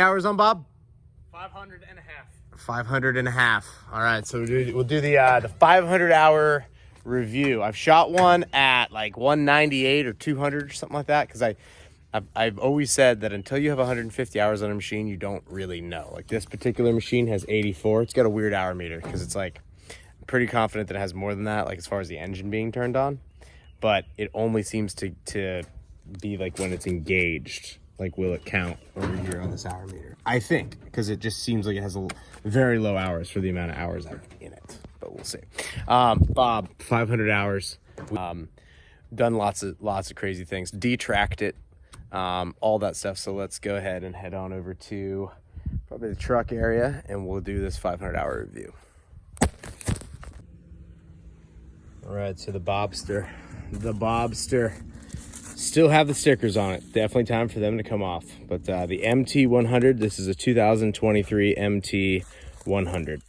Hours on Bob? 500 and a half. 500 and a half. All right, so we'll do the 500 hour review. I've shot one at like 198 or 200 or something like that, because I've always said that until you have 150 hours on a machine, you don't really know. Like this particular machine has 84. It's got a weird hour meter because it's like, I'm pretty confident that it has more than that, like as far as the engine being turned on, but it only seems to be like when it's engaged. Like, will it count over here on this hour meter? I think, because it just seems like it has very low hours for the amount of hours I've in it, but we'll see. Bob, 500 hours, done lots of crazy things, detracked it, all that stuff. So let's go ahead and head on over to probably the truck area and we'll do this 500 hour review. All right, so the Bobster still have the stickers on it. Definitely time for them to come off. But the MT100, this is a 2023 MT100.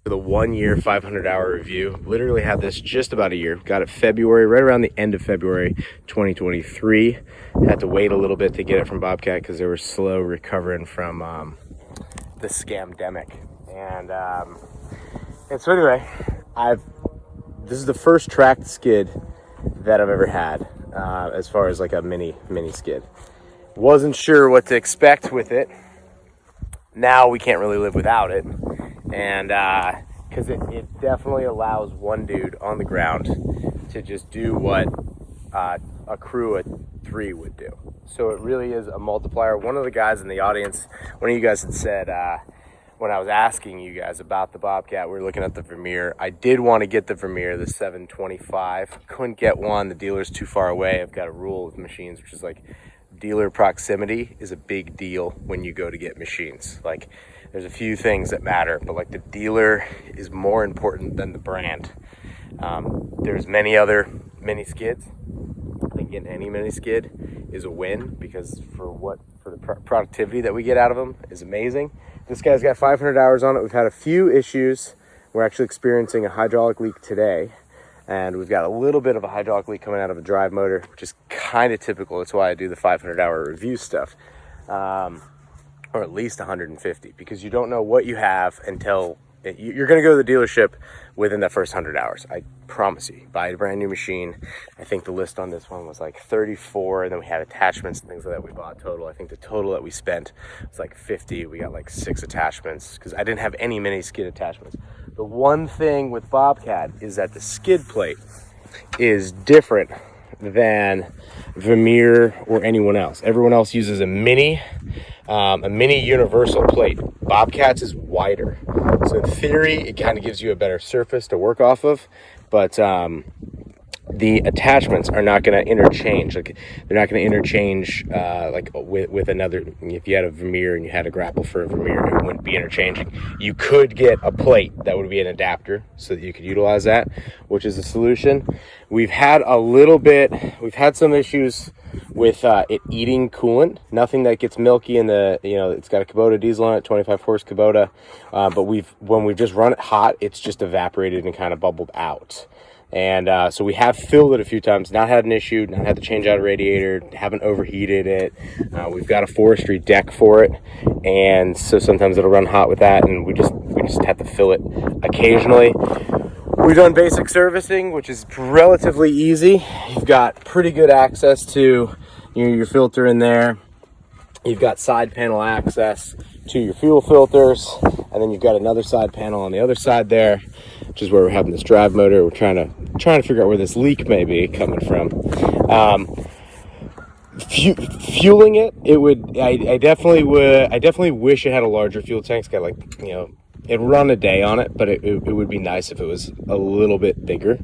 For the 1 year, 500 hour review. Literally had this just about a year. Got it February, right around the end of February 2023. Had to wait a little bit to get it from Bobcat because they were slow recovering from the scamdemic. And so anyway, this is the first tracked skid that I've ever had, as far as like a mini skid. Wasn't sure what to expect with it. Now we can't really live without it, and because it definitely allows one dude on the ground to just do what a crew of 3 would do. So it really is a multiplier. One of the guys in the audience, one of you guys had said, when I was asking you guys about the Bobcat, we were looking at the Vermeer. I did want to get the Vermeer, the 725. Couldn't get one. The dealer's too far away. I've got a rule with machines, which is like dealer proximity is a big deal when you go to get machines. Like there's a few things that matter, but like the dealer is more important than the brand. There's many other mini skids. I think getting any mini skid is a win because for the productivity that we get out of them is amazing. This guy's got 500 hours on it. We've had a few issues. We're actually experiencing a hydraulic leak today, and we've got a little bit of a hydraulic leak coming out of a drive motor, which is kind of typical. That's why I do the 500 hour review stuff, or at least 150, because you don't know what you have until you're going to go to the dealership within that first 100 hours. I promise you. Buy a brand new machine. I think the list on this one was like 34, and then we had attachments and things like that we bought total. I think the total that we spent was like 50. We got like 6 attachments because I didn't have any mini skid attachments. The one thing with Bobcat is that the skid plate is different than Vermeer or anyone else. Everyone else uses a mini universal plate. Bobcat's is wider. So in theory, it kind of gives you a better surface to work off of, but the attachments are not going to interchange. Like they're not going to interchange like with another. If you had a Vermeer and you had a grapple for a Vermeer, it wouldn't be interchanging. You could get a plate that would be an adapter so that you could utilize that, which is a solution. We've had some issues with it eating coolant. Nothing that gets milky in the, it's got a Kubota diesel on it, 25 horse Kubota, but when we've just run it hot, it's just evaporated and kind of bubbled out. And so we have filled it a few times, not had an issue, not had to change out a radiator, haven't overheated it. We've got a forestry deck for it, and so sometimes it'll run hot with that, and we just have to fill it occasionally. We've done basic servicing, which is relatively easy. You've got pretty good access to your filter in there. You've got side panel access to your fuel filters, and then you've got another side panel on the other side there, which is where we're having this drive motor. We're trying to figure out where this leak may be coming from. Fueling it would. I definitely wish it had a larger fuel tank. It's got it'd run a day on it, but it would be nice if it was a little bit bigger.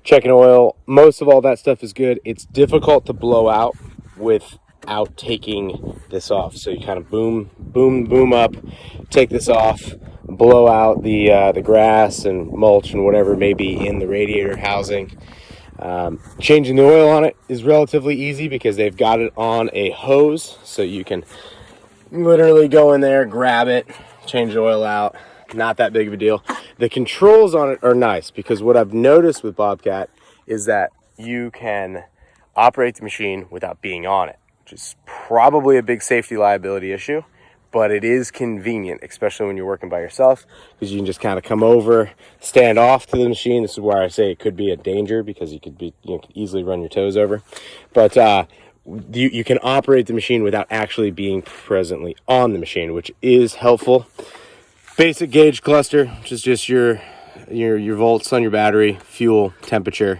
Checking oil, most of all that stuff is good. It's difficult to blow out without taking this off. So you kind of boom up, take this off, blow out the grass and mulch and whatever may be in the radiator housing. Changing the oil on it is relatively easy because they've got it on a hose, so you can literally go in there, grab it, change the oil out. Not that big of a deal. The controls on it are nice because what I've noticed with Bobcat is that you can operate the machine without being on it. which is probably a big safety liability issue, but it is convenient, especially when you're working by yourself, because you can just kind of come over, stand off to the machine. This is where I say it could be a danger, because you could easily run your toes over. But you can operate the machine without actually being presently on the machine, which is helpful. Basic gauge cluster, which is just your volts on your battery, fuel, temperature.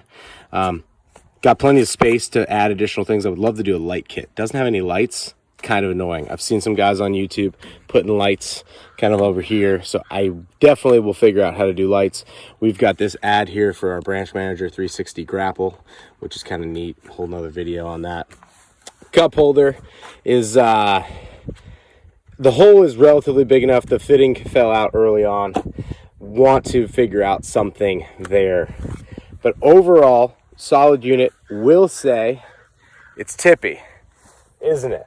Got plenty of space to add additional things. I would love to do a light kit. Doesn't have any lights. Kind of annoying. I've seen some guys on YouTube putting lights kind of over here, so I definitely will figure out how to do lights. We've got this ad here for our branch manager 360 grapple, which is kind of neat. Whole nother video on that. Cup holder is the hole is relatively big enough. The fitting fell out early on. Want to figure out something there, but overall solid unit. Will say it's tippy, isn't it?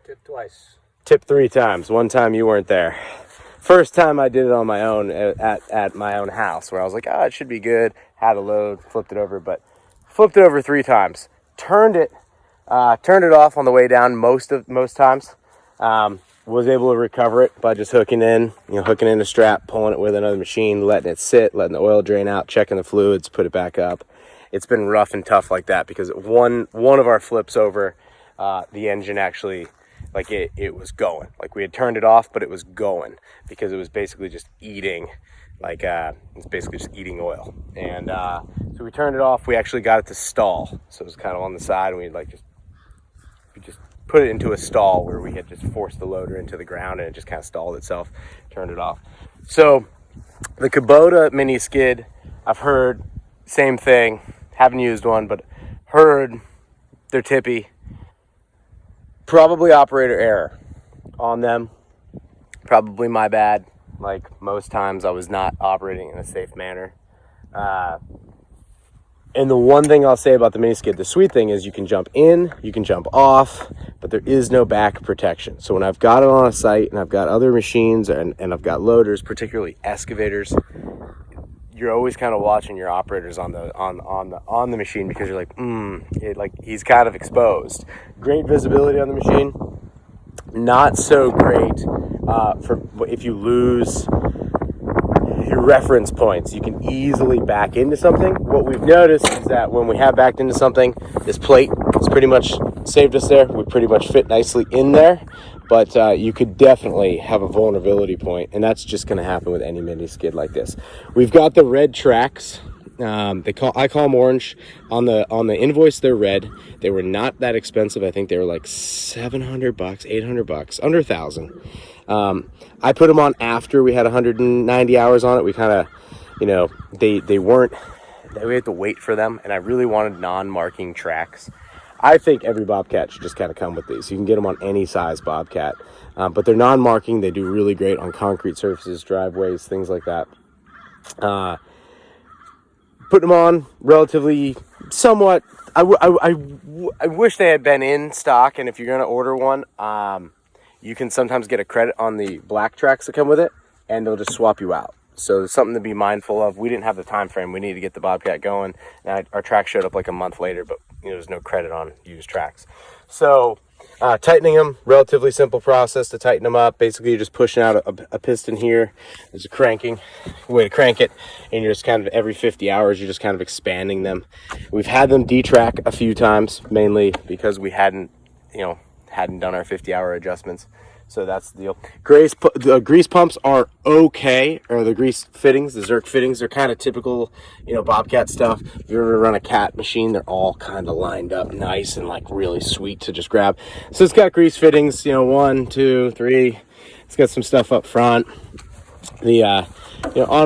Tip twice. Tip 3 times. One time you weren't there. First time I did it on my own at my own house, where I was like, it should be good. Had a load, flipped it over, but flipped it over 3 times. Turned it off on the way down most times. Was able to recover it by just hooking in a strap, pulling it with another machine, letting it sit, letting the oil drain out, checking the fluids, put it back up. It's been rough and tough like that, because one of our flips over, the engine actually, like it was going. Like we had turned it off, but it was going, because it was basically just eating, it's basically just eating oil. And so we turned it off. We actually got it to stall. So it was kind of on the side, and we just put it into a stall where we had just forced the loader into the ground, and it just kind of stalled itself, turned it off. So the Kubota mini skid, I've heard same thing. Haven't used one, but heard they're tippy. Probably operator error on them. Probably my bad. Like most times I was not operating in a safe manner. And the one thing I'll say about the mini skid, the sweet thing is you can jump in, you can jump off, but there is no back protection. So when I've got it on a site and I've got other machines and I've got loaders, particularly excavators, you're always kind of watching your operators on the machine, because you're like, he's kind of exposed. Great visibility on the machine, not so great for if you lose your reference points. You can easily back into something. What we've noticed is that when we have backed into something, this plate has pretty much saved us there. We pretty much fit nicely in there, but you could definitely have a vulnerability point, and that's just going to happen with any mini skid like this. We've got the red tracks. I call them orange. On the invoice, they're red. They were not that expensive. I think they were like $700, $800, under $1,000. I put them on after we had 190 hours on it. We kind of, they weren't, we had to wait for them, and I really wanted non-marking tracks. I think every Bobcat should just kind of come with these. You can get them on any size Bobcat, but they're non-marking. They do really great on concrete surfaces, driveways, things like that. Put them on relatively somewhat. I wish they had been in stock, and if you're going to order one, you can sometimes get a credit on the black tracks that come with it, and they'll just swap you out. So it's something to be mindful of. We didn't have the time frame. We needed to get the Bobcat going. And our track showed up like a month later, but there's no credit on used tracks. So tightening them, relatively simple process to tighten them up. Basically, you're just pushing out a piston here. There's a cranking way to crank it, and you're just kind of every 50 hours, you're just kind of expanding them. We've had them detrack a few times, mainly because we hadn't done our 50-hour adjustments. So that's the deal. The grease pumps are okay, or the grease fittings, the Zerk fittings, they're kind of typical, Bobcat stuff. If you ever run a Cat machine, they're all kind of lined up nice and like really sweet to just grab. So it's got grease fittings, 1, 2, 3. It's got some stuff up front. The on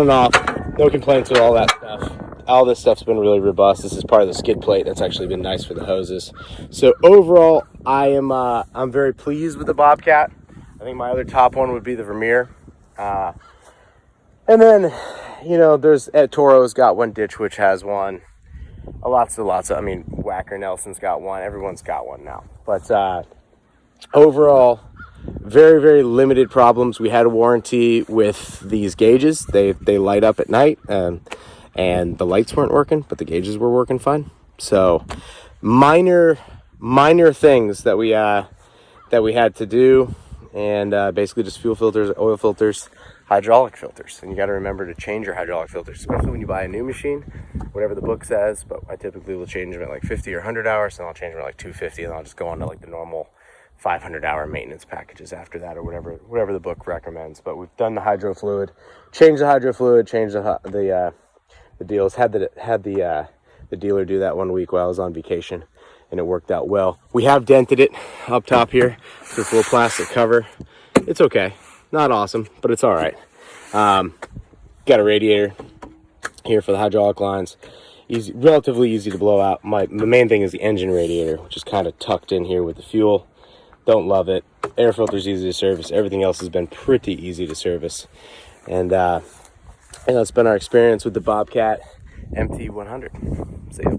and off, no complaints with all that stuff. All this stuff's been really robust. This is part of the skid plate. That's actually been nice for the hoses. So overall, I'm very pleased with the Bobcat. I think my other top one would be the Vermeer. And then, there's Toro's got one, Ditch Witch has one. Lots of, Wacker Nelson's got one. Everyone's got one now. But overall, very, very limited problems. We had a warranty with these gauges. They light up at night, and the lights weren't working, but the gauges were working fine. So minor minor things that we had to do, and basically just fuel filters, oil filters, hydraulic filters. And you got to remember to change your hydraulic filters, especially when you buy a new machine, whatever the book says. But I typically will change them at like 50 or 100 hours, and I'll change them at like 250, and I'll just go on to like the normal 500-hour maintenance packages after that, or whatever the book recommends. But we've done the hydro fluid, changed the hydro fluid, changed the deals. Had the dealer do that 1 week while I was on vacation, and it worked out well. We have dented it up top here, this little plastic cover. It's okay, not awesome, but it's all right. Got a radiator here for the hydraulic lines. Easy, relatively easy to blow out. The main thing is the engine radiator, which is kind of tucked in here with the fuel. Don't love it. Air filter's easy to service. Everything else has been pretty easy to service. And that's been our experience with the Bobcat MT100. See ya.